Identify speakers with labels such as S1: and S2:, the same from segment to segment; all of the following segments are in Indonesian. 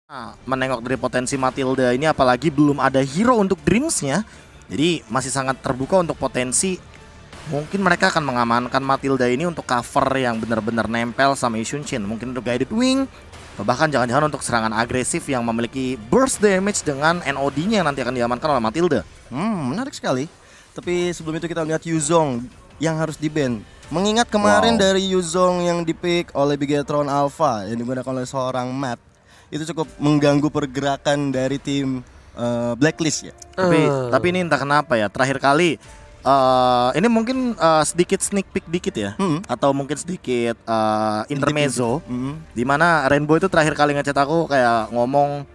S1: Nah, menengok dari potensi Matilda ini apalagi belum ada hero untuk Dreams-nya. Jadi masih sangat terbuka untuk potensi. Mungkin mereka akan mengamankan Matilda ini untuk cover yang benar-benar nempel sama Yishun Shin. Mungkin untuk guided wing, atau bahkan jangan-jangan untuk serangan agresif yang memiliki burst damage dengan NOD-nya yang nanti akan diamankan oleh Matilda.
S2: Menarik sekali. Tapi sebelum itu kita lihat Yuzong yang harus di-ban. Mengingat kemarin dari Yuzong yang di-pick oleh Bigetron Alpha yang digunakan oleh seorang Matt, itu cukup mengganggu pergerakan dari tim Blacklist ya.
S1: Tapi ini entah kenapa ya, terakhir kali ini mungkin sedikit sneak peek dikit ya, atau mungkin sedikit intermezzo, di mana Rainbow itu terakhir kali ngechat aku kayak ngomong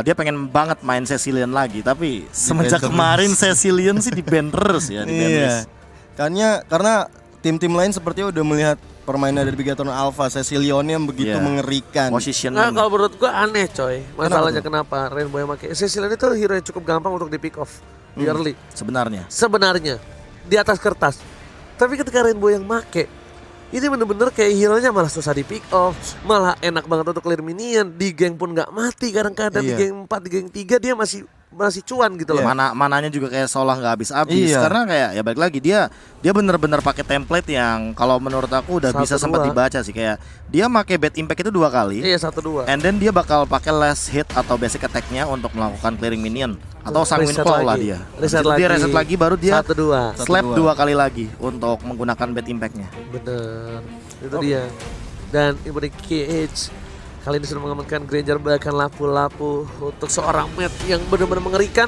S1: dia pengen banget main Cecilion lagi, tapi semenjak kemarin Cecilion sih di ban terus ya, di ban list.
S2: Karena tim-tim lain sepertinya udah melihat permainan dari Bigetron Alpha, Cecilion yang begitu mengerikan.
S1: Position.
S3: Nah, kalau menurut gua aneh coy. Masalahnya kenapa Rainbow yang pakai Cecilion itu hero yang cukup gampang untuk di pick off di early. Sebenarnya di atas kertas. Tapi ketika Rainbow yang make, ini bener-bener kayak hero-nya malah susah di pick off, malah enak banget untuk clear minion. Di geng pun nggak mati kadang-kadang. Di geng 4, di geng 3 dia masih cuan gitu loh.
S1: Mananya juga kayak seolah nggak habis-habis karena kayak ya balik lagi dia bener-bener pakai template yang kalau menurut aku udah bisa sempat dibaca sih, kayak dia pakai bad impact itu 2 kali.
S3: Iya, 1-2.
S1: And then dia bakal pakai last hit atau basic attack-nya untuk melakukan clearing minion atau Sanguine Claw lah dia.
S3: Dia
S1: reset lagi baru dia
S3: 1-2.
S1: slap 2 kali lagi untuk menggunakan bad impact-nya.
S3: Bener. Itu dia. Dan Ibrahim KH kali ini sudah mengamankan Granger bahkan lapu-lapu untuk seorang Matt yang benar-benar mengerikan.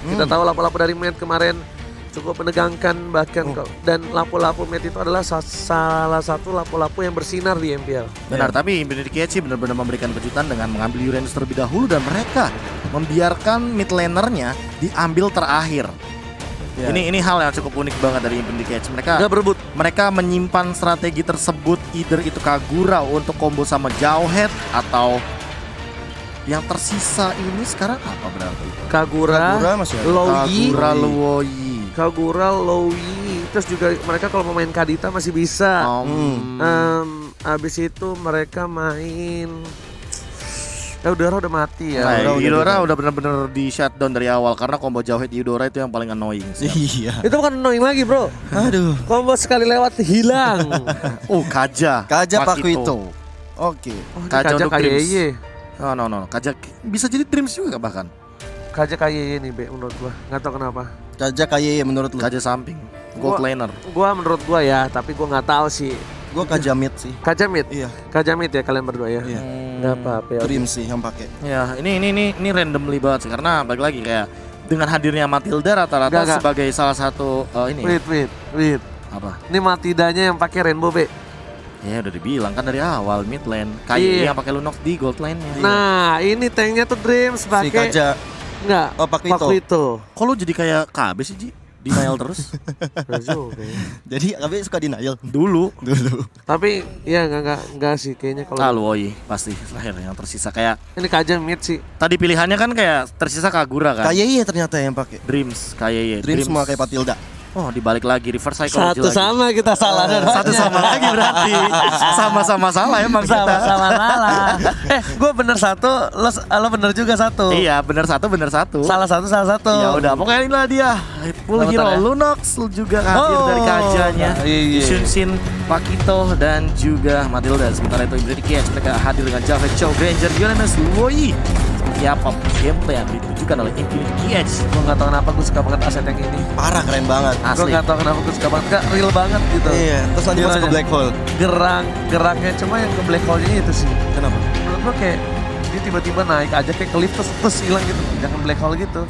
S3: Kita tahu lapu-lapu dari Matt kemarin cukup menegangkan bahkan dan lapu-lapu Matt itu adalah salah satu lapu-lapu yang bersinar di MPL.
S1: Benar, tapi Infinity KH benar-benar memberikan kejutan dengan mengambil Uranus terlebih dahulu dan mereka membiarkan mid laner-nya diambil terakhir. Ini hal yang cukup unik banget dari Infinity KH. Mereka menyimpan strategi tersebut, either itu Kagura untuk combo sama Jauhead atau yang tersisa ini sekarang apa berarti?
S3: Kagura
S2: masih ada.
S3: Loyi. Kagura, Loyi. Terus juga mereka kalau mau main Kadita masih bisa. Abis itu mereka main Eudora udah mati ya.
S1: Eudora udah benar-benar di shutdown dari awal karena combo Jauhead Eudora itu yang paling annoying.
S2: Iya.
S3: Itu bukan annoying lagi, bro.
S2: Aduh.
S3: Combo sekali lewat hilang.
S1: Kaja
S2: Pakuito. Oke.
S3: Kaja
S1: untuk
S3: KYY.
S1: Dreams. No. Kaja bisa jadi Dreams juga bahkan.
S3: Kaja KYY nih, Be, menurut gua. Enggak tahu kenapa.
S2: Kaja KYY menurut lu?
S1: Kaja samping. Gold laner.
S3: Gua menurut gua ya, tapi gua nggak tahu sih.
S2: Gua Kaja mid sih.
S3: Kaja mid.
S2: Iya.
S3: Kaja mid ya kalian berdua ya.
S2: Iya.
S3: Enggak apa-apa.
S2: Dream sih yang pakai.
S1: Ya, ini randomly banget sih karena balik lagi kayak dengan hadirnya Matilda rata-rata sebagai salah satu ini.
S3: Wait.
S1: Apa?
S3: Ini Matildanya yang pakai Rainbow, Be.
S1: Ya udah dibilang kan dari awal mid lane. Kayak yang pakai Lunox di gold lane-nya.
S3: Nah, ini tanknya tuh Dreams pakai
S2: Si Kaja.
S3: Enggak. Pakuito.
S1: Kok lu jadi kayak KB sih, Ji? Denial terus.
S2: Jadi KB suka denial
S1: Dulu.
S3: Tapi ya enggak sih kayaknya kalau
S1: Woi pasti lahir yang tersisa kayak
S3: ini Kaja mid sih.
S1: tadi pilihannya kan kayak tersisa Kagura kan.
S2: KYY ternyata yang pakai.
S1: Dreams KYY.
S2: Dreams mau kayak Patilda.
S1: Oh dibalik lagi reverse psychology
S3: Satu
S1: lagi.
S3: sama kita salah
S1: Satu sama lagi berarti. Sama-sama salah emang kita.
S3: Sama salah. Gue bener satu, lo bener juga satu.
S1: Iya bener satu.
S3: Salah satu.
S1: Ya udah pokoknya inilah dia full hero ya? Lunox juga hadir dari Kajanya. Yishun Shin, Pakuito dan juga Matilda. Sementara itu Infinity KH mereka hadir dengan Jauhead, Chow, Granger, Uranus, Loyi. Seperti apa gameplay yang ditunjukkan oleh Infinity KH.
S3: Gue gak tau kenapa gue suka banget aset yang ini.
S2: Parah, keren banget.
S3: Gue gak tau kenapa gue suka banget, gak real banget gitu.
S2: Iya, terus lanjut masuk ke black hole.
S3: Geraknya cuma yang ke black hole-nya itu sih.
S2: Kenapa?
S3: Menurut gue kayak dia tiba-tiba naik aja kayak ke lift terus hilang gitu. Jangan black hole gitu.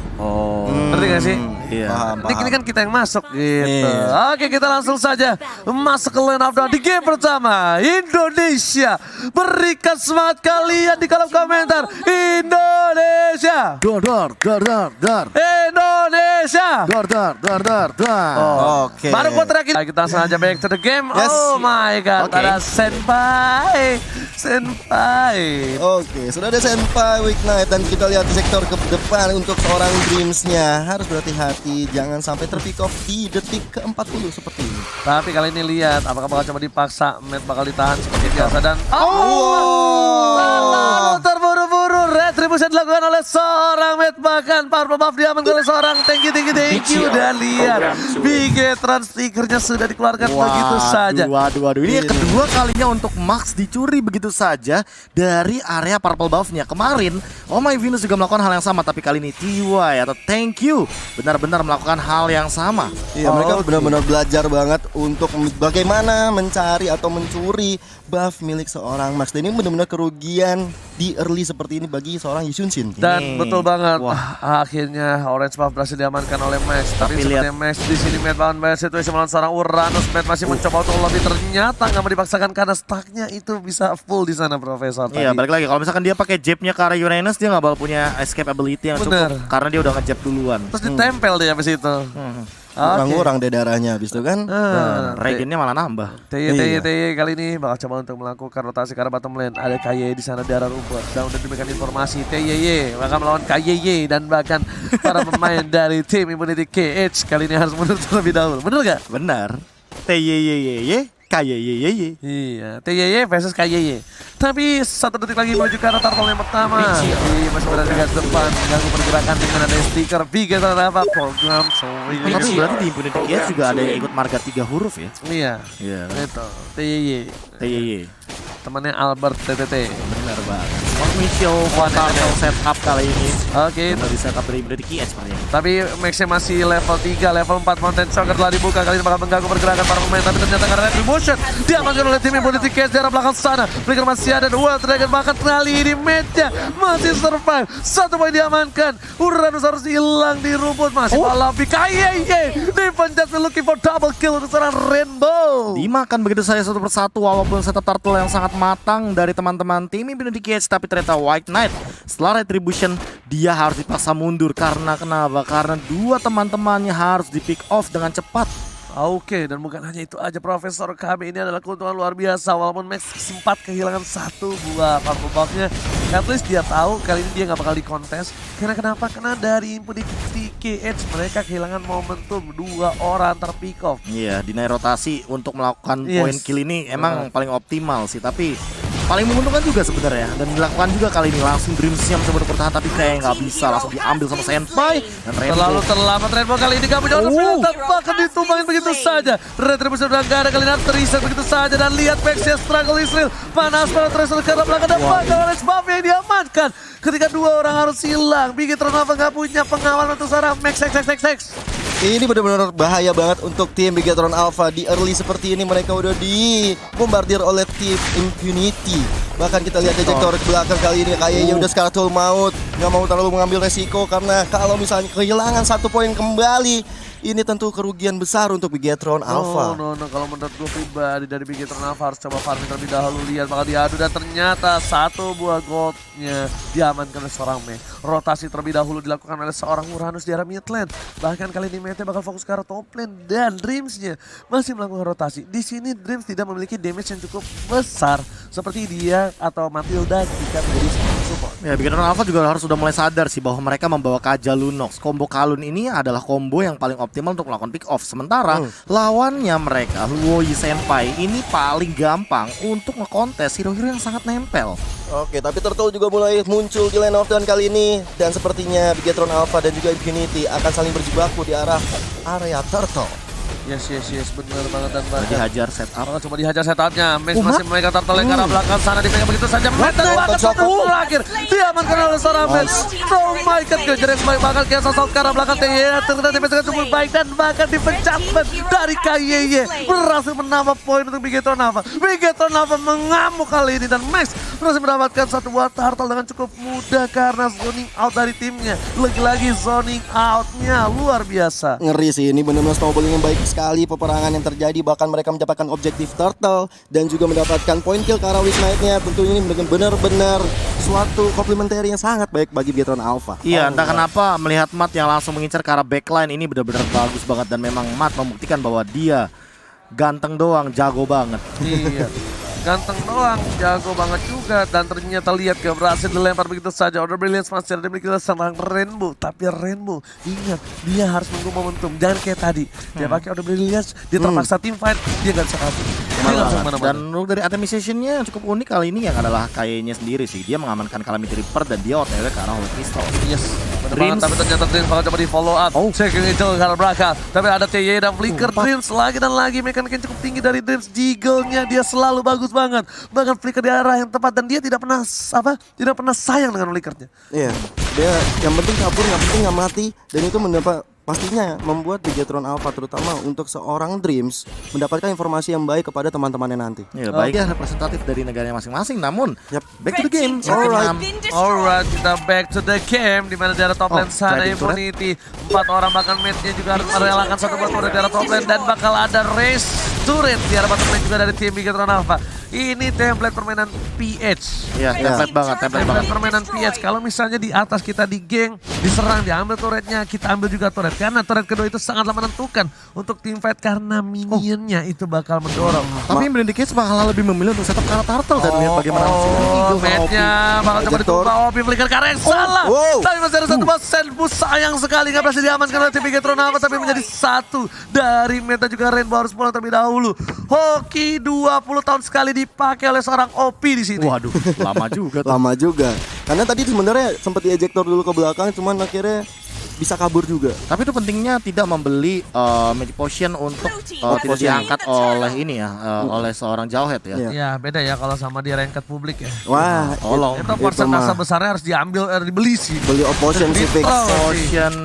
S3: Ngerti gak sih?
S1: Iya.
S2: Paham.
S3: Ini kan kita yang masuk gitu.
S2: Iya.
S3: Oke, kita langsung saja masuk ke line up di game pertama. Indonesia, berikan semangat kalian di kolom komentar. Indonesia.
S1: Dar.
S3: Indonesia.
S1: Dar.
S2: Oke.
S3: Baru gue terakhir. Kita langsung aja back to the game.
S2: Yes.
S3: Oh my god,
S1: Oke.
S3: ada Senpai.
S2: Oke, sudah ada Senpai Weeknight dan kita lihat di sektor ke depan untuk seorang Dreams-nya. Harus berhati-hati, jangan sampai terpick off di detik ke-40 seperti ini.
S3: Tapi kali ini lihat apakah bakal coba dipaksa, Matt bakal ditahan seperti biasa dan lalu terburu-buru retribution dilakukan oleh seorang Matt, bahkan Purple Buff diamankan oleh seorang thank you dan lihat Bigetron stickernya sudah dikeluarkan begitu saja.
S1: Waduh. Ini yang kedua kalinya untuk Max dicuri begitu saja dari area Purple Buff-nya. Kemarin Oh My Venus juga melakukan hal yang sama, tapi kali ini TY atau Thank You benar-benar melakukan hal yang sama.
S2: Iya, mereka benar-benar belajar banget untuk bagaimana mencari atau mencuri buff milik seorang Max. Dan ini benar-benar kerugian di early seperti ini bagi seorang Yusunshin.
S3: Dan betul banget, akhirnya Orange Buff berhasil diamankan oleh Max. Tapi sepertinya Max di sini Matt bangun banyak situasi melawan seorang Uranus. Matt masih mencoba untuk lobby, ternyata nggak mau dipaksakan karena stacknya itu bisa full di sana, Profesor.
S1: Iya, balik lagi kalau misalkan dia pakai jabnya ke arah Uranus, dia nggak bakal punya escape ability yang cukup karena dia udah ngejab duluan.
S3: Terus ditempel dia habis itu.
S2: Kurang-kurang deh darahnya habis itu kan.
S1: Regennya malah nambah.
S3: TY kali ini bakal coba untuk melakukan rotasi karena bottom lane. Ada KYY di sana darah rumput. Dan udah diberikan informasi TY bakal melawan KYY dan bahkan para pemain dari tim Immunity KH kali ini harus mundur terlebih dahulu. Bener gak?
S1: Benar. TY KYY.
S3: Iya, TYY versus KYY. Tapi 1 detik lagi menuju ke arah turtle yang pertama. Masih berada di garis depan, mengganggu pergerakan dengan ada stiker Bigetron apa program.
S1: Tapi berarti di Impunity KH juga ada yang ikut marga 3 huruf ya?
S3: Iya. Itu TYY. Temannya Albert TTT.
S1: Benar banget. Michel Turtle setup kali ini.
S3: Oke.
S1: Dari setup dari Impunity KH sepertinya.
S3: Tapi Max-nya masih level 3, level 4 Mountain Shocker telah dibuka. Kali ini bakal mengganggu pergerakan para pemain. Tapi ternyata karena Retribution diamankan oleh tim Impunity KH di arah belakang sana. Flicker masih ada, Wild Dragon bahkan kali ini match-nya masih survive. 1 poin diamankan. Uranus harus hilang di rumput. Masih Palavi KYY dipencet looking for double kill untuk seorang Rainbow.
S1: Dimakan begitu saja satu persatu walaupun setup turtle yang sangat matang dari teman-teman tim Impunity KH. Tapi ternyata White Knight setelah Retribution dia harus dipaksa mundur. Karena kenapa? Karena dua teman-temannya harus di pick off dengan cepat.
S3: Oke, dan bukan hanya itu aja, Profesor KB ini adalah keuntungan luar biasa. Walaupun Max sempat kehilangan 1 buah purple buff-nya, at least dia tahu kali ini dia nggak bakal dikontes. Karena kenapa? Karena dari Impunity KH mereka kehilangan momentum 2 orang terpick off.
S1: Iya, dinaik rotasi untuk melakukan point kill ini emang paling optimal sih, tapi paling menguntungkan juga sebenarnya, dan dilakukan juga kali ini. Langsung Dreams-nya mencoba untuk bertahan tapi kayak nggak bisa, langsung diambil sama Senpai dan Rainbow.
S3: Terlalu terlambat Rainbow kali ini, kamu jangan bahkan ditumbangin begitu saja. Retribution udah nggak ada, kali ini terreset begitu saja. Dan lihat Max-nya struggle Israel, panas banget terus ke arah belakang dan bahkan oleh Buff yang diamankan. Ketika 2 orang harus hilang, Bigetron apa nggak punya pengawal untuk seorang Max X.
S2: Ini benar-benar bahaya banget untuk tim Bigetron Alpha. Di early seperti ini mereka udah dibombardir oleh tim Impunity. Bahkan kita lihat ejector ke belakang kali ini kayaknya udah Scartul maut. Nggak mau terlalu mengambil resiko karena kalau misalnya kehilangan 1 poin kembali, ini tentu kerugian besar untuk Bigetron Alpha.
S3: No, kalau menurut gue pribadi dari Bigetron Alpha harus coba farming terlebih dahulu. Lihat bakal diadu dan ternyata 1 buah goldnya diamankan oleh seorang Max. Rotasi terlebih dahulu dilakukan oleh seorang Uranus di arah mid lane. Bahkan kali ini Mete bakal fokus ke arah top lane dan Dreams-nya masih melakukan rotasi. Di sini Dreams tidak memiliki damage yang cukup besar seperti dia atau Matilda jika menjadi support.
S1: Ya, Bigetron Alpha juga harus sudah mulai sadar sih bahwa mereka membawa Kaja Lunox. Combo Kalun ini adalah combo yang paling optimal untuk melakukan pick off. Sementara lawannya mereka, Luoyi Senpai, ini paling gampang untuk ngekontes hero-hero yang sangat nempel.
S2: Oke, tapi Turtle juga mulai muncul di lane of dawn kali ini. Dan sepertinya Bigetron Alpha dan juga Impunity akan saling berjibaku di arah area Turtle.
S3: Yes, benar banget dan bahkan
S1: Dihajar setup.
S3: coba dihajar setupnya. Max masih memegang turtle yang ke arah belakang sana, dipegang begitu saja. Meter bahkan satu terakhir diamankan oleh seorang Max. Oh my god, kejar yang baik bahkan kiasa saut ke arah belakang TY. Ternyata defense cukup baik dan bahkan dipencatment dari KYY berhasil menambah poin untuk Bigetron Alpha. Bigetron Alpha mengamuk kali ini dan Max berhasil mendapatkan 1 buah turtle dengan cukup mudah karena zoning out dari timnya. Lagi-lagi zoning outnya luar biasa.
S2: Ngeri sih, ini benar-benar snowballing yang baik sekali peperangan yang terjadi. Bahkan mereka mendapatkan objektif turtle dan juga mendapatkan point kill ke arah Weak Knight-nya. Tentunya ini benar-benar suatu komplementari yang sangat baik bagi Bigetron Alpha.
S1: Iya, entah kenapa melihat Matt yang langsung mengincar ke arah backline ini benar-benar bagus banget. Dan memang Matt membuktikan bahwa dia ganteng doang, jago banget.
S3: Iya. ganteng doang, jago banget juga. Dan ternyata lihat gak berhasil dilempar begitu saja. Order Brilliance masih ada dimiliki serang Rainbow. Tapi Rainbow, ingat, dia harus nunggu momentum. Jangan kayak tadi, dia pakai Order Brilliance, dia terpaksa team fight, dia gak bisa kabur. Dia gak bisa kemana-mana.
S1: Dan untuk dari itemization-nya yang cukup unik kali ini yang adalah kayaknya sendiri sih. Dia mengamankan Calamity Reaper dan dia OTW ke arah Holy Crystal.
S3: Yes, Dreams. Tapi ternyata Dreams bakal coba di follow up. Checking itu ke arah belakang. Tapi ada TY dan Flicker. Dreams lagi dan lagi, mekanik yang cukup tinggi dari Dreams. Jiggle-nya dia selalu bagus banget. Bahkan Flicker di arah yang tepat dan dia tidak pernah sayang dengan Flickernya.
S2: Iya, dia yang penting kabur, yang penting nggak mati, dan itu pastinya membuat Bigetron Alpha terutama untuk seorang Dreams mendapatkan informasi yang baik kepada teman-temannya nanti.
S1: Ya, baik ya representatif dari negaranya masing-masing. Namun, back to the game.
S3: Alright, kita back to the game di mana di arah top lane sana Impunity 4 orang bahkan mate-nya juga harus merelakan satu buat turret di arah top lane dan bakal ada race turret di arah bottom lane juga dari tim Bigetron Alpha. Ini template permainan PH.
S1: Iya, template banget.
S3: Permainan PH. Kalau misalnya di atas kita di geng, diserang, diambil turretnya, kita ambil juga turret. Karena turret kedua itu sangatlah menentukan untuk team fight karena minionnya itu bakal mendorong.
S1: Tapi Blinding Cage bakal lebih memilih untuk setup ke arah turtle dan lihat bagaimana
S3: mate-nya bakal coba dicoba OP Flicker karena yang salah. Tapi masih ada satu Senpu sayang sekali nggak berhasil diamankan oleh tim Bigetron Alpha tapi menjadi satu dari meta juga Rainbow harus pulang terlebih dahulu. Hoki 20 tahun sekali dipakai oleh seorang OP di sini.
S1: Waduh, lama juga tuh.
S2: Lama juga. Karena tadi sebenarnya sempat diejector dulu ke belakang, cuman akhirnya bisa kabur juga.
S1: Tapi itu pentingnya tidak membeli Magic Potion untuk tidak diangkat oleh ini ya, oleh seorang Jawhead ya.
S3: Ya beda ya kalau sama di ranked publik ya.
S2: Wah,
S1: tolong.
S3: Itu persentase besarnya harus diambil, dibeli sih.
S2: Beli potion sih fix.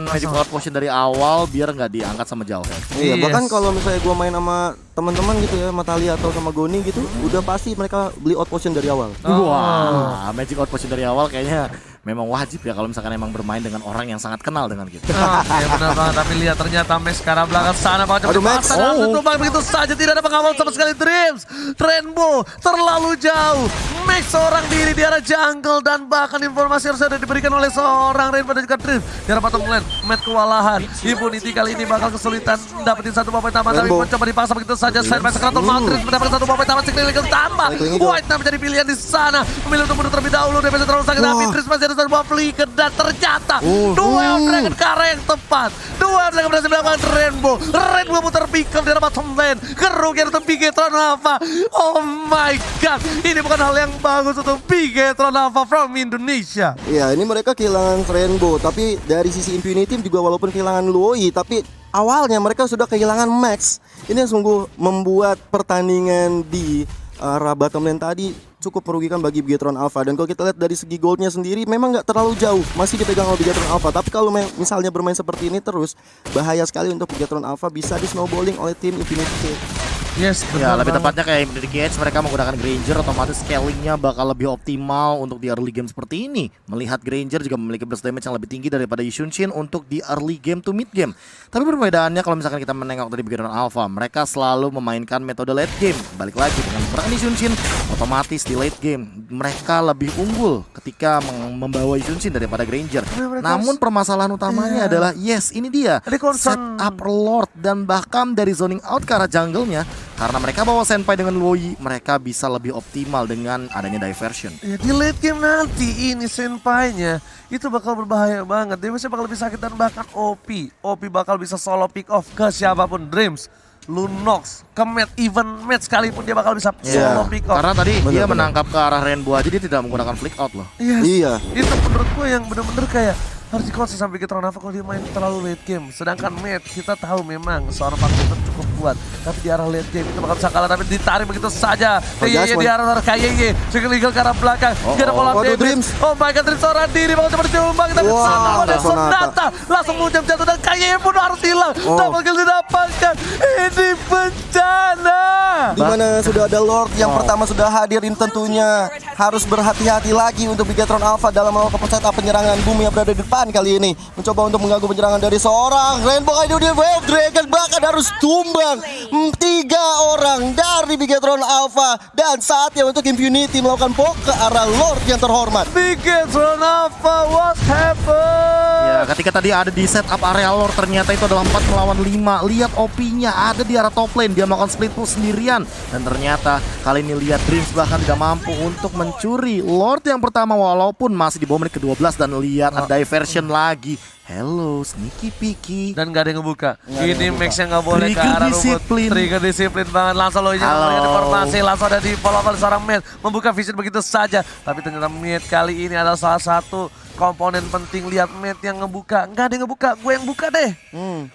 S1: Magic Potion dari awal biar nggak diangkat sama Jawhead.
S2: Iya, bahkan kalau misalnya gua main sama teman-teman gitu ya, Matalia atau sama Goni gitu, udah pasti mereka beli out potion dari awal.
S1: Wah, Magic Out Potion dari awal kayaknya memang wajib ya kalau misalkan emang bermain dengan orang yang sangat kenal dengan kita.
S3: Ya benar banget, tapi lihat ternyata Max sekarang belakang sana bakal coba dipaksa dan tutup begitu saja, tidak ada pengawal sama sekali Dreams. Rainbow terlalu jauh. Max seorang diri di arah jungle dan bahkan informasi harus ada diberikan oleh seorang Rainbow dan juga Dreams. Di arah bottom lane, Matt kewalahan. Impunity kali ini bakal kesulitan dapetin satu poin tambah tapi mencoba dipaksa begitu saja. Side by Secretor Matrix mendapatkan satu poin tambah signifikan tambah. White Knight menjadi pilihan di sana. Memilih untuk mundur terlebih dahulu, dia terlalu sakit tapi Dreams masih ada satu Flicker dan ternyata dua Dragon ke arah yang tepat. Dua Dragon berhasil mendapatkan Rainbow. Rainbow putar pick up di arah bottom lane. Kerugian untuk Bigetron Alpha. Oh my god, ini bukan hal yang bagus untuk Bigetron Alpha from Indonesia.
S2: Iya, ini mereka kehilangan Rainbow, tapi dari sisi Impunity juga walaupun kehilangan Luoi, tapi awalnya mereka sudah kehilangan Max. Ini yang sungguh membuat pertandingan di arah bottom lane tadi cukup merugikan bagi Bigetron Alpha. Dan kalau kita lihat dari segi goldnya sendiri memang nggak terlalu jauh, masih dipegang oleh Bigetron Alpha. Tapi kalau misalnya bermain seperti ini terus, bahaya sekali untuk Bigetron Alpha, bisa di snowballing oleh tim Infinity.
S3: Yes,
S1: ya lebih tepatnya kayak Impunity Cage, mereka menggunakan Granger, otomatis scalingnya bakal lebih optimal untuk di early game seperti ini. Melihat Granger juga memiliki burst damage yang lebih tinggi daripada Yushunshin untuk di early game to mid game. Tapi perbedaannya kalau misalkan kita menengok dari Bigetron Alpha, mereka selalu memainkan metode late game. Balik lagi dengan menggunakan Yushunshin, otomatis di late game mereka lebih unggul ketika membawa Yushunshin daripada Granger. Namun permasalahan utamanya adalah ini dia setup Lord dan bahkan dari zoning out ke arah jungle-nya. Karena mereka bawa Senpai dengan Luoi, mereka bisa lebih optimal dengan adanya diversion.
S3: Ya, di late game nanti ini Senpai-nya itu bakal berbahaya banget. Dia bakal lebih sakit dan bahkan OP bakal bisa solo pick off ke siapapun. Dreams, Lunox, ke Matt, even Matt sekalipun dia bakal bisa solo pick off.
S1: Karena tadi dia menangkap ke arah Rainbow aja, dia tidak menggunakan flick out loh.
S2: Iya.
S3: Itu menurut gue yang bener-bener kayak harus dikonsisten sampai Bigetron Alpha kalau dia main terlalu late game. Sedangkan Matt kita tahu memang seorang partner cukup kuat, tapi di arah late game itu bakal bisa kalah, tapi ditarik begitu saja. Di arah KYY, single eagle ke arah belakang. Gak ada pola damage. Oh my god, Dreams seorang diri bakal coba ditimbang, tapi sana ada Sonata langsung mengucap jatuh dan KYY pun harus hilang. Double kill didapatkan. Ini bencana.
S2: Dimana sudah ada Lord yang pertama sudah hadir, tentunya harus berhati-hati lagi untuk Bigetron Alpha dalam melakukan setup penyerangan. Bumi yang berada di depan kali ini mencoba untuk mengganggu penyerangan dari seorang Rainbow. Dia Wave Dragon bahkan harus tumbang. 3 orang dari Bigetron Alpha dan saatnya untuk Impunity melakukan poke ke arah Lord yang terhormat.
S3: Bigetron Alpha, what happened?
S1: Ya, ketika tadi ada di setup area Lord, ternyata itu adalah 4 melawan 5. Lihat OP-nya ada di arah top lane, dia melakukan split push sendirian. Dan ternyata kali ini lihat Dreams bahkan tidak mampu untuk mencuri Lord yang pertama walaupun masih di bawah menit ke-12 dan lihat ada diversion lagi. Hello, sneaky peaky.
S3: Dan gak ada yang ngebuka.
S2: Nggak ada
S3: Ini
S2: yang
S3: Max yang gak boleh ke
S1: Trigger
S3: arah rumput.
S1: disiplin.
S3: Trigger disiplin banget. Langsung lo
S1: Halo.
S3: memberikan informasi. Langsung ada di follow oleh seorang Matt. Membuka vision begitu saja. Tapi ternyata Matt kali ini adalah salah satu komponen penting. Lihat Matt yang ngebuka. Gak ada yang ngebuka. Gue yang buka deh.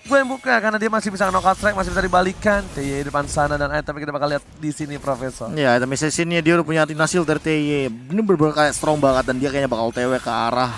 S3: Gue yang buka karena dia masih bisa knockout strike. Masih bisa dibalikan. TY di depan sana dan item kita bakal lihat di sini Profesor.
S1: Ya, item assassinnya dia udah punya Athena Shield dari TY. Bener-bener kayak strong banget dan dia kayaknya bakal TW ke arah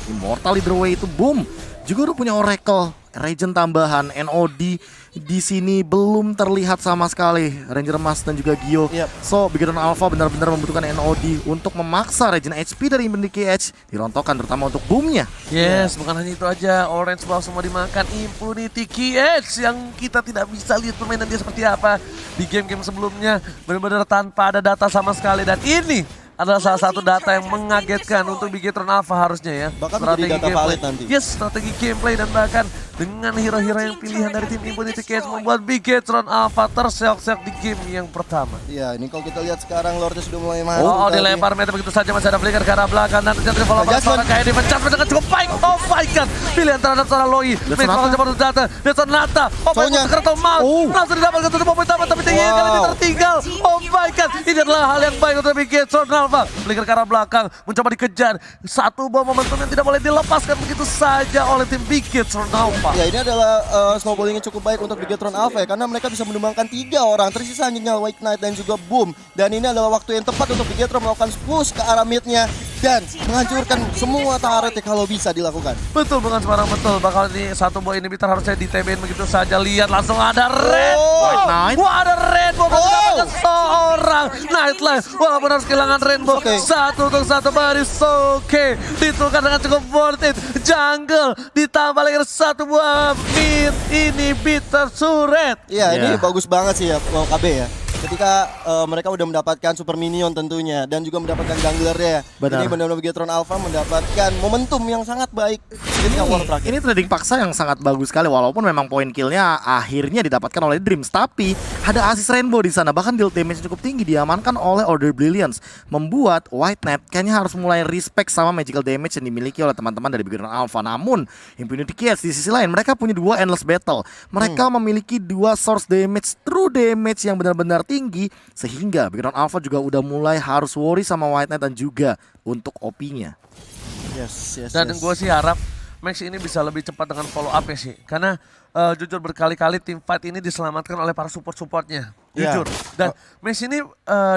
S1: Immortal Either Way itu. Boom. Juga udah punya Oracle, Regen tambahan, NOD di sini belum terlihat sama sekali. Ranger Emas dan juga Gio.
S2: Yep.
S1: So, Bigetron Alpha benar-benar membutuhkan NOD untuk memaksa Regen HP dari Infinity Edge dirontokkan terutama untuk boomnya.
S3: Yes, bukan hanya itu aja. Orange Ball semua dimakan. Impunity KH yang kita tidak bisa lihat permainan dia seperti apa di game-game sebelumnya. Benar-benar tanpa ada data sama sekali. Dan ini adalah salah satu data yang mengagetkan untuk Bigetron Alpha harusnya ya.
S2: Bahkan menjadi data valid nanti.
S3: Yes, strategi gameplay dan bahkan dengan hero-hero yang pilihan dari tim Impunity KH membuat Bigetron Alpha terseok-seok di game yang pertama.
S2: Iya, ini kalau kita lihat sekarang Lordnya sudah mulai masuk.
S3: Oh,
S2: tapi-
S3: dilempar meter begitu saja, masih ada flicker ke arah belakang dan ternyata follow
S2: Adjustment.
S3: seorang kayak dipencet dengan cukup baik. Oh my god, pilihan terhadap seorang Loi. Mix
S1: Sonata.
S3: bakal cepat data, dan Sonata. Oh my
S2: Soalnya.
S3: god, sekarang mau langsung didapatkan untuk momen utama tapi tinggi kali ini tertinggal. Oh my god, ini adalah hal yang baik untuk Bigetron Alpha. Flicker ke arah belakang, mencoba dikejar. Satu bom momentum yang tidak boleh dilepaskan begitu saja oleh tim Bigetron Alpha.
S2: Ya, ini adalah snowballing yang cukup baik untuk Bigetron Alpha ya, karena mereka bisa menumbangkan 3 orang. Tersisa hanya White Knight dan juga Boom. Dan ini adalah waktu yang tepat untuk Bigetron melakukan push ke arah midnya dan menghancurkan semua turret yang kalau bisa dilakukan.
S3: Betul, bukan sembarang betul. Bakal ini satu buah inhibitor harusnya di TB-in begitu saja. Lihat langsung ada red.
S1: White Knight.
S3: Wah, ada rainbow. Mendapatkan seorang Nightlife. Walaupun harus kehilangan rainbow.
S2: Oke.
S3: Satu untuk satu baris. Oke. Ditukar dengan cukup worth it. Jungle. Ditambah lagi satu buah mid inhibitor turret.
S2: Iya, ini
S1: Ya.
S2: bagus banget sih ya KB ya. Ketika mereka udah mendapatkan super minion tentunya dan juga mendapatkan junglernya.
S1: Benar.
S2: Ini benar-benar Bigetron Alpha mendapatkan momentum yang sangat baik ketika war terakhir.
S1: Ini trading paksa yang sangat bagus sekali walaupun memang poin killnya akhirnya didapatkan oleh Dreams, tapi ada assist Rainbow di sana, bahkan deal damage cukup tinggi diamankan oleh Order Brilliance, membuat White Knight kayaknya harus mulai respect sama magical damage yang dimiliki oleh teman-teman dari Bigetron Alpha. Namun Impunity KH di sisi lain mereka punya 2 endless battle, mereka memiliki 2 source damage, true damage yang benar-benar tinggi, sehingga Bigetron Alpha juga udah mulai harus worry sama White Knight dan juga untuk OP-nya.
S2: Yes.
S3: Dan gue sih harap Max ini bisa lebih cepat dengan follow up ya sih. Karena jujur berkali-kali tim fight ini diselamatkan oleh para support-supportnya.
S2: Ya.
S3: Jujur. Dan Max ini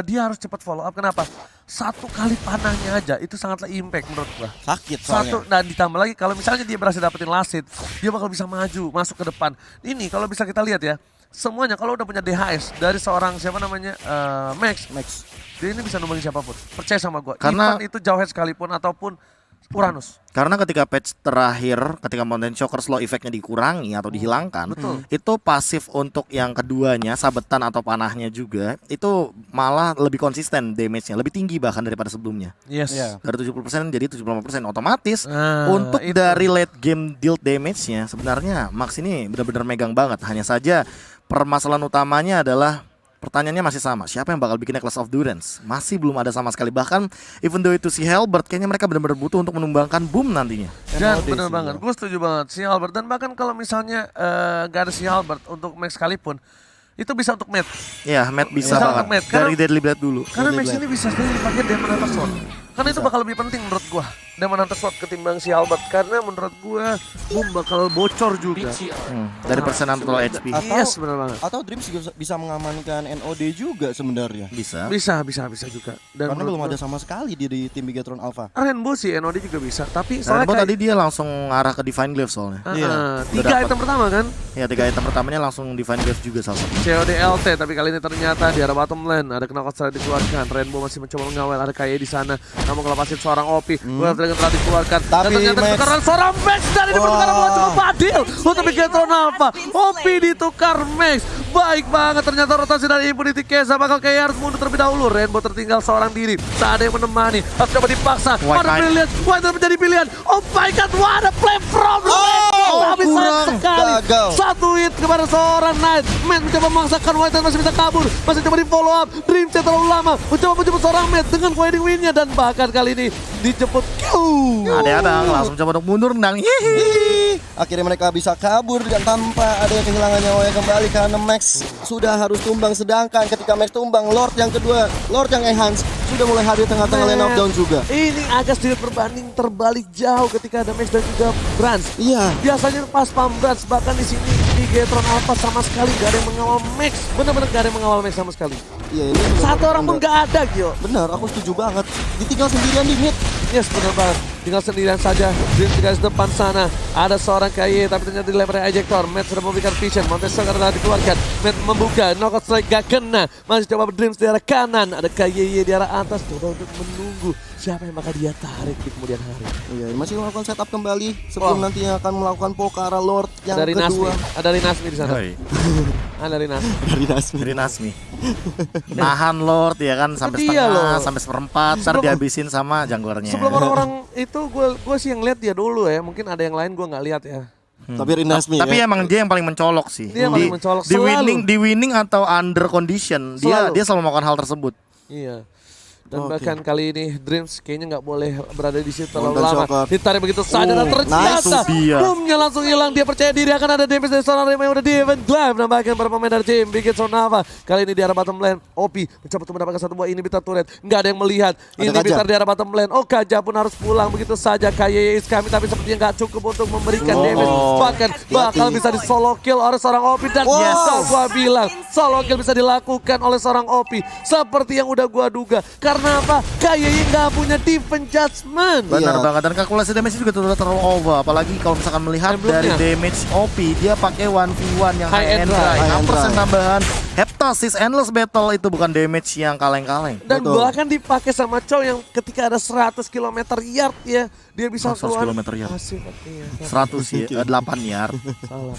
S3: dia harus cepat follow up. Kenapa? Satu kali panahnya aja itu sangatlah impact menurut gua.
S2: Sakit soalnya.
S3: Satu, dan ditambah lagi kalau misalnya dia berhasil dapetin last hit, dia bakal bisa maju, masuk ke depan. Ini kalau bisa kita lihat ya, semuanya kalau udah punya DHS dari seorang siapa namanya Max, dia ini bisa numbangin siapapun. Percaya sama gua.
S1: Karena-
S3: Even itu Jawhead sekalipun ataupun Uranus.
S1: Karena ketika patch terakhir, ketika Mountain Shocker slow effect-nya dikurangi atau dihilangkan,
S3: Betul.
S1: itu pasif untuk yang keduanya, sabetan atau panahnya juga, itu malah lebih konsisten damage-nya, lebih tinggi bahkan daripada sebelumnya.
S3: Yes.
S2: Iya.
S1: Dari 70% jadi 75% otomatis.
S3: Nah,
S1: Untuk
S3: itu.
S1: dari late game deal damage-nya, sebenarnya Max ini benar-benar megang banget. Hanya saja permasalahan utamanya adalah pertanyaannya masih sama, siapa yang bakal bikin Necklace of Durance? Masih belum ada sama sekali. Bahkan even though itu si Halberd, kayaknya mereka benar-benar butuh untuk menumbangkan Boom nantinya.
S3: Dan
S2: NOD
S3: bener
S2: sih,
S3: banget,
S2: ya.
S3: gue setuju banget si Albert. Dan bahkan kalau misalnya gak ada si Albert untuk Max sekalipun, itu bisa untuk Matt.
S1: Ya, Matt bisa
S3: Bisa
S1: banget.
S3: untuk Matt,
S1: Dari
S3: karena-
S1: Deadly Blade dulu.
S3: Karena
S2: Deadly
S3: Max
S2: Blade.
S3: ini bisa sekali dipakai Demon Hunter Sword. Karena itu bakal lebih penting menurut gua, Demon Hunter Sword ketimbang si Albert. Karena menurut gua Boom bakal bocor juga.
S1: Dari persenan total HP.
S2: Atau-
S3: Yes, bener banget.
S2: Atau Dreams juga bisa mengamankan NOD juga sebenarnya.
S1: Bisa.
S3: Bisa juga. Dan
S2: Karena
S3: menurut
S2: belum
S3: gua,
S2: ada sama sekali di tim Bigetron Alpha.
S3: Rainbow sih NOD juga bisa. Tapi
S1: Soalnya
S3: soalnya
S1: tadi dia langsung ngarah ke Divine Glaive soalnya.
S2: Iya.
S3: tiga
S1: Udah
S3: item pertama kan,
S1: Ya, 3 item pertamanya langsung Divine Glaive juga salah satu.
S3: COD LT, tapi kali ini ternyata di arah bottom lane ada knockout strike dikeluarkan. Rainbow masih mencoba mengawal, ada KE di sana. Namun kalau pasif seorang OP, World Dragon telah dikeluarkan.
S2: Tapi
S3: dan ternyata
S2: Max-
S3: ditukarkan seorang Max dan ini pertukaran bola cukup adil untuk Bigetron Alpha. OP ditukar Max, baik banget ternyata rotasi dari Impunity Keza. Bakal KE harus mundur terlebih dahulu. Rainbow tertinggal seorang diri, tak ada yang menemani. Harus coba dipaksa.
S1: White
S3: Ada
S1: Knight.
S3: pilihan, White Knight menjadi pilihan. Oh my god, what a play from Rainbow. tapi sayang
S2: kurang.
S3: sekali.
S2: Gagal.
S3: Satu hit kepada seorang Knight. Matt mencoba memaksakan White Knight masih bisa kabur. Masih coba di follow up. Dream Chat terlalu lama. Mencoba menjemput seorang Matt dengan wedding win-nya. Dan bahkan kali ini dijemput
S1: Ada langsung coba untuk mundur nendang.
S2: Hihi. Akhirnya mereka bisa kabur dan tanpa ada yang kehilangan nyawanya kembali karena Max sudah harus tumbang. Sedangkan ketika Max tumbang, Lord yang kedua, Lord yang enhance sudah mulai hadir tengah-tengah lane of down juga.
S3: Ini agak sedikit berbanding terbalik jauh ketika ada Max dan juga Brans.
S2: Iya.
S3: Biasanya pas pam Brans, bahkan di sini di Bigetron Alpha sama sekali gak ada yang mengawal Max. Benar-benar gak ada yang mengawal Max sama sekali.
S2: Iya, ini
S3: Satu orang pun gak ada, Gio.
S2: Benar, aku setuju banget. Ditinggal sendirian di mid.
S3: Yes, benar banget. Tinggal sendirian saja. Dream di garis depan sana. Ada seorang KY, tapi ternyata dilempar ejector. Matt sudah memberikan vision. Montesor karena dikeluarkan. Matt membuka. Knockout strike gak kena. Masih coba Dreams di arah kanan. Ada KY di arah atas. Coba untuk menunggu siapa yang bakal dia tarik di kemudian hari.
S2: Iya, masih melakukan setup kembali sebelum nantinya akan melakukan pull ke arah Lord yang
S3: Ada
S2: kedua.
S3: Ada Rinasmi di sana. Ada Rinasmi.
S2: Dari Nasmi.
S1: Dari Nasmi. Nahan Lord ya kan sampai
S3: Iya
S1: setengah,
S3: loh.
S1: sampai seperempat, ntar dihabisin sama jangkornya.
S3: Sebelum orang-orang itu gue sih yang lihat dia dulu ya. Mungkin ada yang lain gue nggak lihat ya.
S2: Tapi Rinasmi
S1: Tapi
S2: ya.
S1: emang dia yang paling mencolok sih.
S3: Dia yang paling mencolok
S1: di
S3: selalu.
S1: winning atau under condition, dia
S3: Selalu.
S1: selalu melakukan hal tersebut.
S3: Iya. Dan
S2: Oke.
S3: bahkan kali ini Dreams kayaknya nggak boleh berada di situ terlalu
S2: Mountain
S3: lama.
S2: Shocker.
S3: Ditarik begitu saja dan ternyata
S1: nice. Itu dia.
S3: boomnya langsung hilang. Dia percaya diri akan ada damage dari seorang Remo yang udah di event Glaive. Nambahkan para pemain dari tim Bigetron Alpha. Kali ini di arah bottom lane. OP mencoba untuk mendapatkan satu buah inhibitor turret. Nggak ada yang melihat. Inhibitor di arah bottom lane. Oh, Kaja pun harus pulang begitu saja. KY is kami tapi sepertinya nggak cukup untuk memberikan damage. Bahkan bakal bisa di solo kill oleh seorang OP. Dan bisa gua bilang solo kill bisa dilakukan oleh seorang OP. Seperti yang udah gua duga. Karena apa? KYY nggak punya defense judgment.
S1: Benar
S2: Iya.
S1: banget, dan kalkulasi damage juga sudah terlalu over. Apalagi kalau misalkan melihat dari damage OP, dia pakai 1v1 yang high and dry.
S2: High and
S1: 6%
S2: dry.
S1: tambahan. Heptasis Endless Battle itu bukan damage yang kaleng-kaleng.
S3: Dan
S2: Betul.
S3: bahkan dipakai sama Chow yang ketika ada 100 km yard ya, dia bisa
S1: 100
S3: keluar
S1: km yard.
S3: hasil. Iya,
S1: 100 ya, 8 yard,
S3: salah.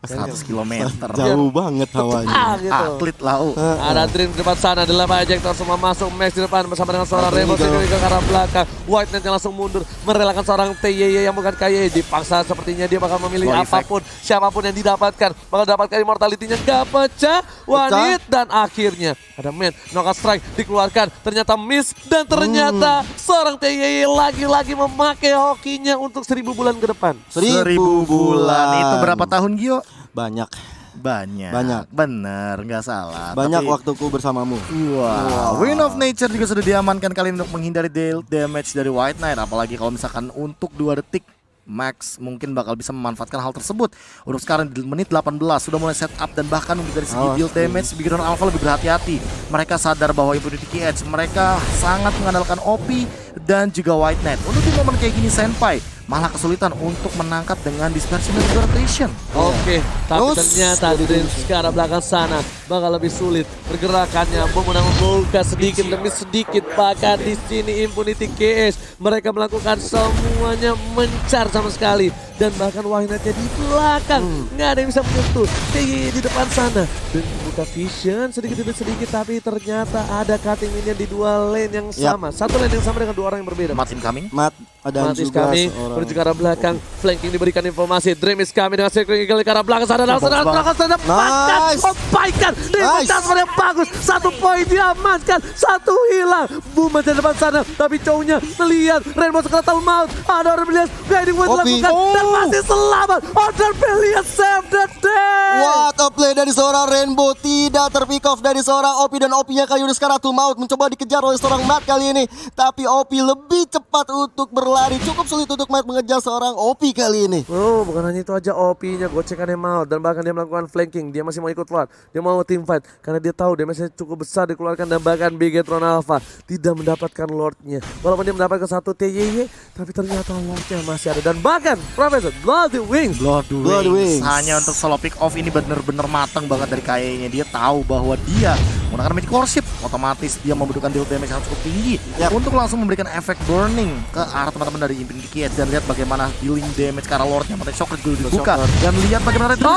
S1: 100 km.
S2: Jauh banget hawanya.
S3: Gitu.
S1: Atlet lau.
S3: Ada Dream di depan sana, dilempar ejector semua masuk. Max di depan bersama dengan seorang Remo Security ke arah belakang. White Knight yang langsung mundur, merelakan seorang TYY yang bukan KY. Dipaksa sepertinya dia bakal memilih
S1: Slow effect.
S3: apapun, siapapun yang didapatkan. Bakal dapatkan immortality-nya gak pecah. Wanit dan akhirnya ada man, knockout strike dikeluarkan. Ternyata miss dan ternyata seorang TYY lagi-lagi memakai hokinya untuk 1000 bulan ke depan.
S1: 1000 bulan. Itu berapa tahun Gio?
S2: Banyak.
S1: Banyak. Bener, nggak salah.
S2: Banyak
S1: Tapi-
S2: waktuku bersamamu.
S1: Wah, Wind of Nature juga sudah diamankan kali ini untuk menghindari damage dari White Knight. Apalagi kalau misalkan untuk 2 detik Max mungkin bakal bisa memanfaatkan hal tersebut. Untuk sekarang di menit 18 sudah mulai setup dan bahkan untuk dari segi deal damage Bigetron Alpha lebih berhati-hati. Mereka sadar bahwa Impunity Edge mereka sangat mengandalkan OP dan juga White Knight. Untuk di momen kayak gini Senpai malah kesulitan untuk menangkap dengan dispersion dan rotation.
S3: Oke, tapi
S2: Terus,
S3: ternyata Dreams ke arah belakang sana bakal lebih sulit pergerakannya. Memenang membuka sedikit demi sedikit. Bahkan di sini Impunity KS mereka melakukan semuanya mencar sama sekali. Dan bahkan Wahinatnya di belakang nggak ada yang bisa menyentuh. Di depan sana dan buka vision sedikit demi sedikit, tapi ternyata ada cutting minion di 2 lane yang sama. Satu lane yang sama dengan 2 orang yang berbeda.
S1: Mat incoming.
S2: Mat ada
S3: Matis
S2: juga
S3: kami
S2: seorang.
S3: menuju ke arah belakang. Flanking diberikan informasi. Dream is kami dengan Circling Eagle ke arah belakang sana. Langsung
S1: Bagus
S3: belakang sana.
S2: Nice.
S3: Membaikan.
S2: Nice.
S3: Dengan yang bagus. 1 poin diamankan. 1 hilang. Boom di depan sana. Tapi cowoknya melihat Rainbow Secretal Mount. Ada orang melihat guiding buat
S2: Opi.
S3: dilakukan. Dan masih selamat. Order Billion save the day.
S2: What a play dari seorang Rainbow. Tidak terpick off dari seorang OP. Dan OP-nya kali udah sekarang Maut mencoba dikejar oleh seorang Matt kali ini. Tapi OP lebih cepat untuk berlari. Cukup sulit untuk Matt mengejar seorang OP kali ini.
S3: Oh, bukan hanya itu aja, OP-nya gocekannya mau dan bahkan dia melakukan flanking. Dia masih mau ikut fight. Dia mau team fight karena dia tahu damage-nya cukup besar dikeluarkan dan bahkan Bigetron Alpha tidak mendapatkan Lord-nya. Walaupun dia mendapatkan 1 TYY, tapi ternyata Lord-nya masih ada dan bahkan Professor Bloody Wings.
S2: Blood Wings.
S1: Hanya untuk solo pick off ini bener-bener matang banget dari KY-nya. Dia tahu bahwa dia menggunakan Magic Worship, otomatis dia membutuhkan deal damage yang cukup tinggi untuk langsung memberikan efek burning ke arah teman-teman dari Infinity Kids. Dan lihat bagaimana healing damage ke arah Lord-nya. Matanya Shocker juga dibuka. Dan lihat bagaimana Retro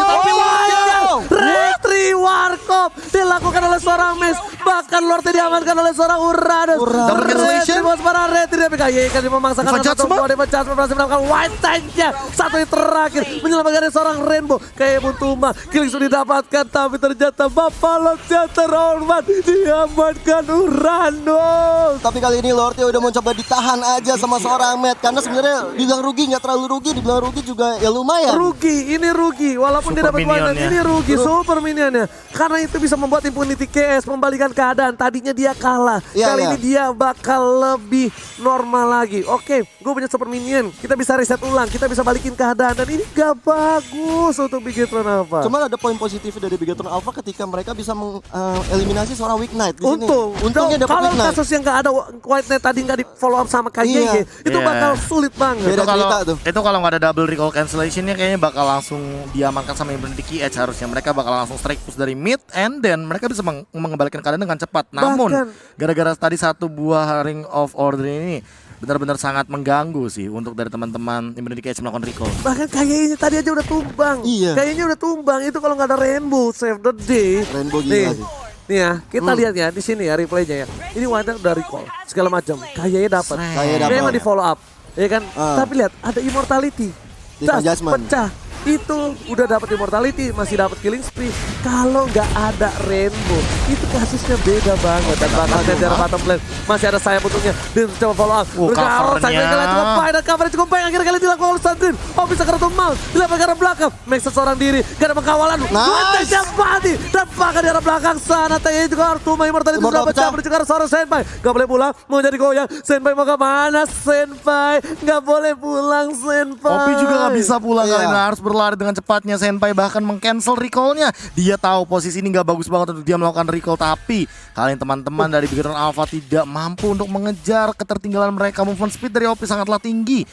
S3: Oh, Retri Warkop dilakukan oleh seorang Max. Bahkan Lordnya diamankan oleh seorang Uranus.
S1: Double cancellation.
S3: Bos para Red dari PKY kan memaksakan
S1: Defense Judgment.
S3: Defense Judgment berhasil melakukan White Tank-nya. Satu yang terakhir menyelamatkan seorang Rainbow. Kayak Muntuma. Killing sudah didapatkan tapi ternyata Buffalo yang terhormat diamankan Uranus.
S2: Tapi kali ini Lordnya udah mencoba ditahan aja sama seorang Matt. Karena sebenarnya dibilang rugi nggak terlalu rugi, dibilang rugi juga ya lumayan.
S3: Rugi, ini rugi. Walaupun
S1: Super
S3: dia dapat
S1: minionnya.
S3: White, ini rugi super minionnya. Karena itu bisa membuat Impunity KS membalikan keadaan. Tadinya dia kalah.
S2: Iya,
S3: Kali
S2: iya.
S3: ini dia bakal lebih normal lagi. Oke, gue punya super minion. Kita bisa reset ulang, kita bisa balikin keadaan. Dan ini gak bagus untuk Bigetron Alpha.
S2: Cuman ada poin positif dari Bigetron Alpha ketika mereka bisa mengeliminasi seorang Weak Knight di sini. Untungnya dapat
S3: kalau
S2: Weak Knight.
S3: kasus yang gak ada White Knight tadi gak di follow up sama KYG,
S2: Iya.
S3: itu
S1: Iya.
S3: bakal sulit banget.
S2: Beda cerita tuh.
S1: Itu kalau nggak ada double recall cancellationnya kayaknya bakal langsung diamankan sama Infinity Edge harusnya. Mereka bakal langsung strike push dari mid and then mereka bisa mengembalikan keadaan dengan cepat. Namun
S3: Bahkan-
S1: gara-gara tadi satu buah Ring of Order ini benar-benar sangat mengganggu sih untuk dari teman-teman Infinity Edge melakukan recall.
S3: Bahkan kayaknya tadi aja udah tumbang.
S2: Iya.
S3: Kayaknya udah tumbang. Itu kalau nggak ada Rainbow save the day.
S2: Rainbow gila
S3: nih,
S2: sih.
S3: nih ya, kita lihat ya di sini ya replaynya ya. Ini Wanda udah recall segala macam. Kayaknya dapat.
S2: Kayaknya dapat.
S3: Memang di follow up, ya kan?
S2: Ah.
S3: Tapi lihat ada immortality.
S2: Defense
S3: Tas
S2: Judgment.
S3: pecah. Itu udah dapat immortality, masih dapat killing spree. Kalau nggak ada Rainbow, itu kasusnya beda banget. Dan bahkan dari bottom lane masih ada sayap untungnya. Dan coba follow up.
S1: Covernya.
S3: Cukup baik dan covernya cukup baik. Akhirnya kali dilakukan oleh Sandrin. Oh bisa karena mount, dilakukan karena belakang. Make seseorang diri, gak ada pengkawalan.
S2: Nice.
S3: Dua mati. Dan bahkan di arah belakang sana. Tanya juga Artuma immortality
S2: Immortal
S3: sudah pecah.
S2: pecah.
S3: Menuju ke arah seorang Senpai. Gak boleh pulang, mau jadi goyang. Senpai mau kemana? Senpai gak boleh pulang Senpai.
S1: Opi juga nggak bisa pulang
S2: Iya.
S1: kali ini, harus berlari dengan cepatnya. Senpai bahkan meng-cancel recall-nya. Dia tahu posisi ini nggak bagus banget untuk dia melakukan recall, tapi kalian teman-teman dari Bigetron Alpha tidak mampu untuk mengejar ketertinggalan mereka. Movement speed dari Opi sangatlah tinggi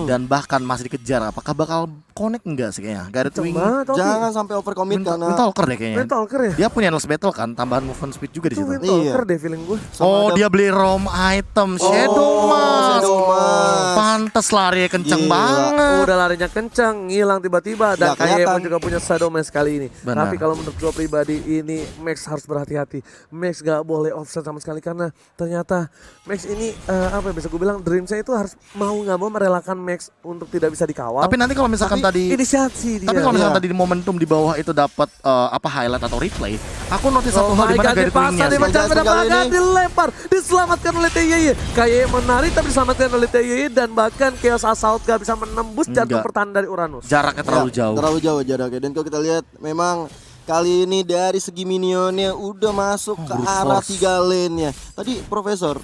S1: dan bahkan masih dikejar. Apakah bakal connect enggak sih kayaknya? Garret Wing
S2: Jangan sampai overcommit karena
S1: Windtalker deh kayaknya.
S3: Windtalker ya?
S1: Dia punya Endless Battle kan, tambahan movement speed juga di
S3: Itu
S1: situ.
S3: Windtalker
S2: Iya.
S3: deh feeling gue.
S1: Oh,
S2: ada-
S1: dia beli ROM item Shadow Mask.
S2: Shadow Mask.
S1: Pantes lari kenceng
S2: Gila.
S1: banget.
S3: Udah larinya kencang, ngilang tiba-tiba. Dan
S2: Nggak kelihatan.
S3: kayaknya juga punya Shadow Mask kali ini.
S1: Benar.
S3: Tapi kalau menurut gue pribadi ini Max harus berhati-hati. Max gak boleh offset sama sekali karena ternyata Max ini apa ya, bisa gue bilang dreamsnya itu harus mau nggak mau merelakan Max untuk tidak bisa dikawal.
S1: Tapi nanti kalau misalkan tadi
S3: inisiasi dia.
S1: Tapi kalau misalkan
S2: Iya.
S1: tadi di momentum di bawah itu dapat apa highlight atau replay, aku notice satu
S3: Oh
S1: hal di
S3: my
S1: mana
S3: god,
S1: Garret
S3: dipasang,
S1: Wing-nya sih.
S3: dipecah,
S2: Jasmine
S3: pada
S2: kali
S3: bahkan
S2: ini.
S3: dilempar, diselamatkan oleh TYY. Kayak menarik tapi diselamatkan oleh TYY dan bahkan Chaos Assault gak bisa menembus jantung
S1: Enggak.
S3: pertahanan dari Uranus.
S1: Jaraknya terlalu
S2: Ya,
S1: jauh.
S2: Terlalu jauh jaraknya. Dan kalau kita lihat memang kali ini dari segi minionnya udah masuk ke
S1: brute
S2: arah
S1: force.
S2: 3 lane-nya. Tadi Profesor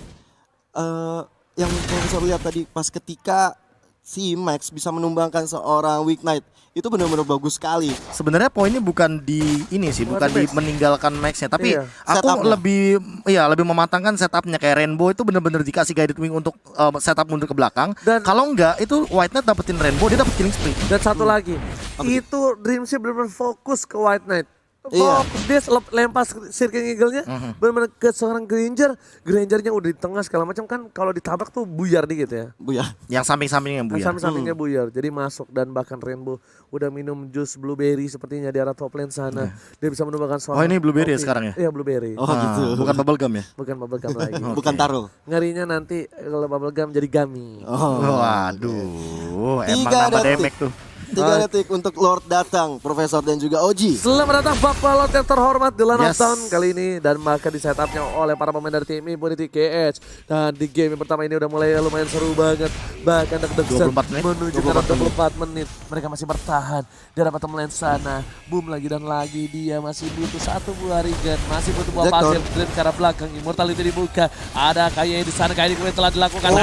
S2: yang Profesor lihat tadi pas ketika si Max bisa menumbangkan seorang Weak Knight, itu benar-benar bagus sekali.
S1: Sebenarnya poinnya bukan di ini sih, bukan di
S3: Max.
S1: meninggalkan Max-nya, tapi
S3: Iya.
S1: aku
S2: Setupnya.
S1: lebih mematangkan setupnya. Kayak Rainbow itu benar-benar dikasih guided wing untuk setup mundur ke belakang.
S3: Dan-
S1: Kalau enggak itu White Knight dapetin Rainbow, dia dapet killing spree.
S3: Dan satu lagi, itu Dreamsnya benar-benar fokus ke White Knight.
S2: Iya.
S3: Fokus, dia lempar Sirking Eagle-nya benar-benar ke seorang Granger. Grangernya udah di tengah segala macam kan, kalau ditabrak tuh buyar dikit ya.
S2: Bu ya.
S1: Yang samping-sampingnya Bu ya.
S3: Samping-sampingnya buyar, jadi masuk dan bahkan Rainbow udah minum jus blueberry sepertinya di arah top lane sana. Dia bisa menumbangkan
S1: Oh, ini blueberry ya sekarang ya?
S3: Iya blueberry,
S2: Oh
S1: Ah,
S2: gitu.
S1: bukan bubblegum ya?
S3: bukan bubblegum lagi.
S2: Bukan taro.
S3: Ngerinya nanti kalau bubblegum jadi gummy.
S2: Oh.
S1: Waduh, emang
S2: Tiga
S1: nambah
S2: detik.
S1: damage tuh.
S2: 3 detik untuk Lord datang, Profesor dan juga Oji.
S3: Selamat datang Buffalo yang terhormat di Lane of
S1: Yes.
S3: Town kali ini dan bahkan di setupnya oleh para pemain dari tim Impunity KH. Dan di game yang pertama ini udah mulai lumayan seru banget. Bahkan deg-degan
S1: 24 menit.
S3: menuju ke 24 menit. Mereka masih bertahan di arah bottom lane sana. Boom lagi dan lagi, dia masih butuh satu buah regen, masih butuh buah
S2: Jackdaw.
S3: pasir dari ke arah belakang. Immortality dibuka. Ada kayaknya di sana kayaknya kemudian telah dilakukan.
S2: Oh,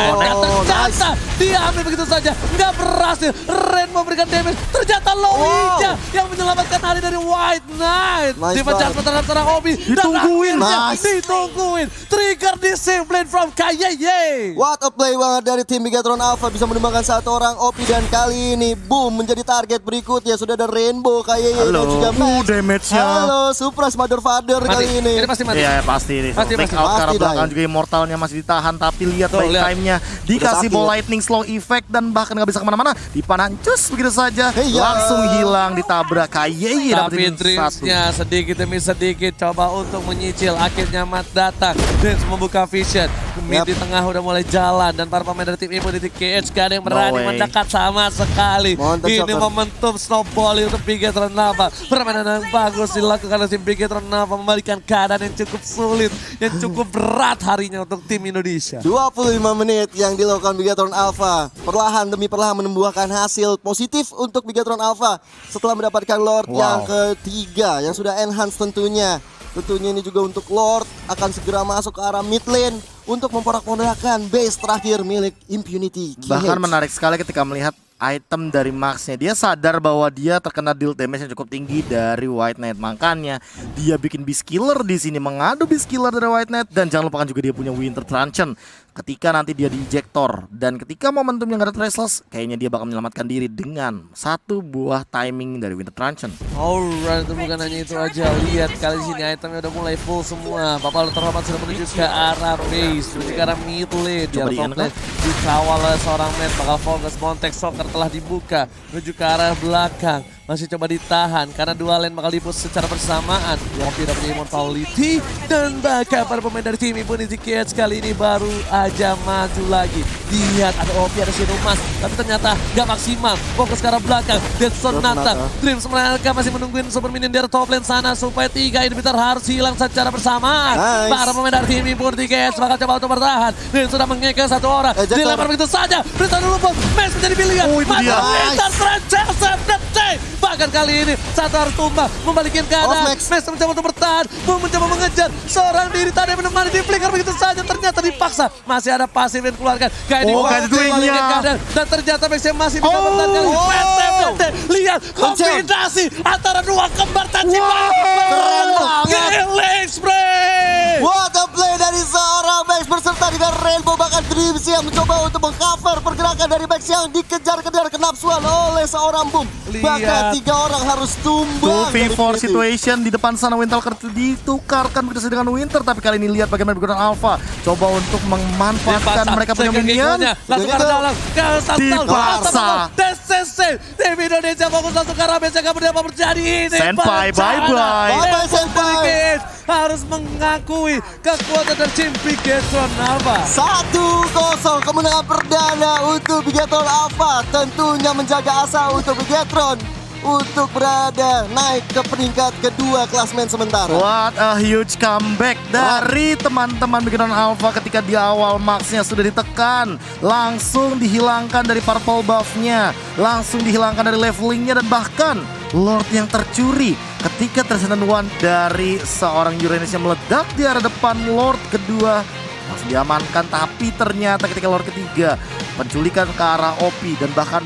S3: Ternyata dia ambil begitu saja, nggak berhasil. Ren memberikan damage. Ternyata Lowi-nya yang menyelamatkan hari dari White Knight.
S2: Nice
S3: Dipecah
S2: banget.
S3: sementara seorang Obi.
S1: Ditungguin.
S3: Dan akhirnya
S2: Nice.
S3: ditungguin. Trigger di save lane from KYY.
S2: What a play banget dari tim Bigetron Alpha, bisa menumbangkan satu orang Opi, dan kali ini boom menjadi target berikutnya. Sudah ada Rainbow, KYY dan juga Max.
S1: Damage-nya.
S2: Halo, Supras Mother Father
S3: Mati.
S2: kali ini.
S3: Ini pasti mati.
S1: Iya pasti nih.
S3: Pasti,
S1: Take
S3: pasti.
S1: out ke arah
S2: Pasti,
S1: belakang
S2: Dai.
S1: juga Immortalnya masih ditahan, tapi lihat
S3: Tuh,
S1: baik
S3: lihat.
S1: time-nya dikasih
S2: sakit.
S1: ball lightning slow effect dan bahkan nggak bisa kemana-mana. Dipanan cus begitu saja. saja
S2: Iya.
S1: langsung hilang ditabrak Kayeye
S3: Tapi
S1: dapetin satu.
S3: Dreams-nya sedikit demi sedikit coba untuk menyicil. Akhirnya Matt datang. Dreams membuka vision. Mid di tengah udah mulai jalan. Dan para pemain dari tim Immunity KH gak ada yang berani
S1: way.
S3: mendekat sama sekali.
S2: Mantap,
S3: Ini
S2: Shocker.
S3: momentum snowball untuk Bigetron Nava. Permainan yang bagus dilakukan oleh tim Bigetron Nava. Membalikan keadaan yang cukup sulit. Yang cukup berat harinya untuk tim Indonesia.
S2: 25 menit yang dilakukan Bigetron Alpha. Perlahan demi perlahan membuahkan hasil positif untuk Bigetron Alpha. Setelah mendapatkan Lord yang ketiga. Yang sudah enhance tentunya. Tentunya ini juga untuk Lord akan segera masuk ke arah mid lane untuk memporak-porandakan base terakhir milik Impunity KH.
S1: Bahkan menarik sekali ketika melihat item dari Max-nya. Dia sadar bahwa dia terkena deal damage yang cukup tinggi dari White Knight. Makanya dia bikin Beast Killer di sini, mengadu Beast Killer dari White Knight. Dan jangan lupakan juga dia punya Winter Truncheon ketika nanti dia di ejector. Dan ketika momentumnya nggak ada Traceless, kayaknya dia bakal menyelamatkan diri dengan satu buah timing dari Winter Truncheon.
S3: Alright, itu bukan hanya itu aja. Lihat kali sini itemnya udah mulai full semua. Bapak terhormat sudah menuju ke arah base, menuju ke arah mid lane. Di
S1: Coba
S3: arah top
S1: di-end
S3: lane dikawal oleh seorang Matt. Bakal fokus Montek Soccer telah dibuka menuju ke arah belakang. Masih coba ditahan karena dua lane bakal dipush secara bersamaan. Opi dapat immortality dan bahkan para pemain dari tim Impunity KH kali ini baru aja maju lagi. Lihat ada Opi, ada Sinumas, tapi ternyata gak maksimal. Fokus ke arah belakang. Dead Sonata. Dreams mereka masih menungguin super minion dari top lane sana supaya 3 inhibitor harus hilang secara bersamaan.
S2: Nice.
S3: Para pemain dari tim Impunity KH bakal coba untuk bertahan. Dan sudah mengekang satu orang. Dilempar begitu saja. Berita dulu pun. Max menjadi pilihan.
S1: Oh, itu dia.
S3: Lintas Francesca Detek. Bahkan kali ini satu harus tumbang, membalikin keadaan.
S2: Max.
S3: Max mencoba untuk bertahan, mencoba mengejar seorang diri tadi menemani di flicker begitu saja. Ternyata dipaksa, masih ada pasif yang dikeluarkan. Kayak di
S1: ganti twinnya.
S3: dan ternyata Max yang masih bisa bertahan kali. PTPT, lihat kombinasi antara dua kembar Tachibana.
S2: Keren banget.
S3: Killing spree.
S2: What a play dari seorang Max berserta dengan Rainbow. Bahkan Dreams yang mencoba untuk mengcover pergerakan dari Max yang dikejar-kejar kenapsuan oleh seorang Boom. Bahkan
S3: Lihat.
S2: 3 orang harus tumbang.
S1: 2v4 situation di depan sana. Wintalker ditukarkan begitu dengan Winter. Tapi kali ini lihat bagaimana Bigetron Alpha coba untuk memanfaatkan mereka punya minion.
S3: Langsung ke dalam, ke
S1: Dipaksa.
S3: DCC tim Indonesia fokus langsung ke arah bench. Kemudian apa terjadi ini?
S1: Senpai, bye-bye.
S2: Bye-bye, Senpai.
S3: Harus mengakui kekuatan dari tim Bigetron Alpha.
S2: 1-0 kemenangan perdana untuk Bigetron Alpha. Tentunya menjaga asa untuk Bigetron untuk berada naik ke peringkat kedua klasmen sementara.
S1: What a huge comeback dari teman-teman Bigetron Alpha ketika di awal Max-nya sudah ditekan. Langsung dihilangkan dari purple buff-nya. Langsung dihilangkan dari levelingnya dan bahkan Lord yang tercuri ketika Transcendent One dari seorang Uranus yang meledak di arah depan Lord kedua langsung diamankan. Tapi ternyata ketika Lord ketiga penculikan ke arah OP dan bahkan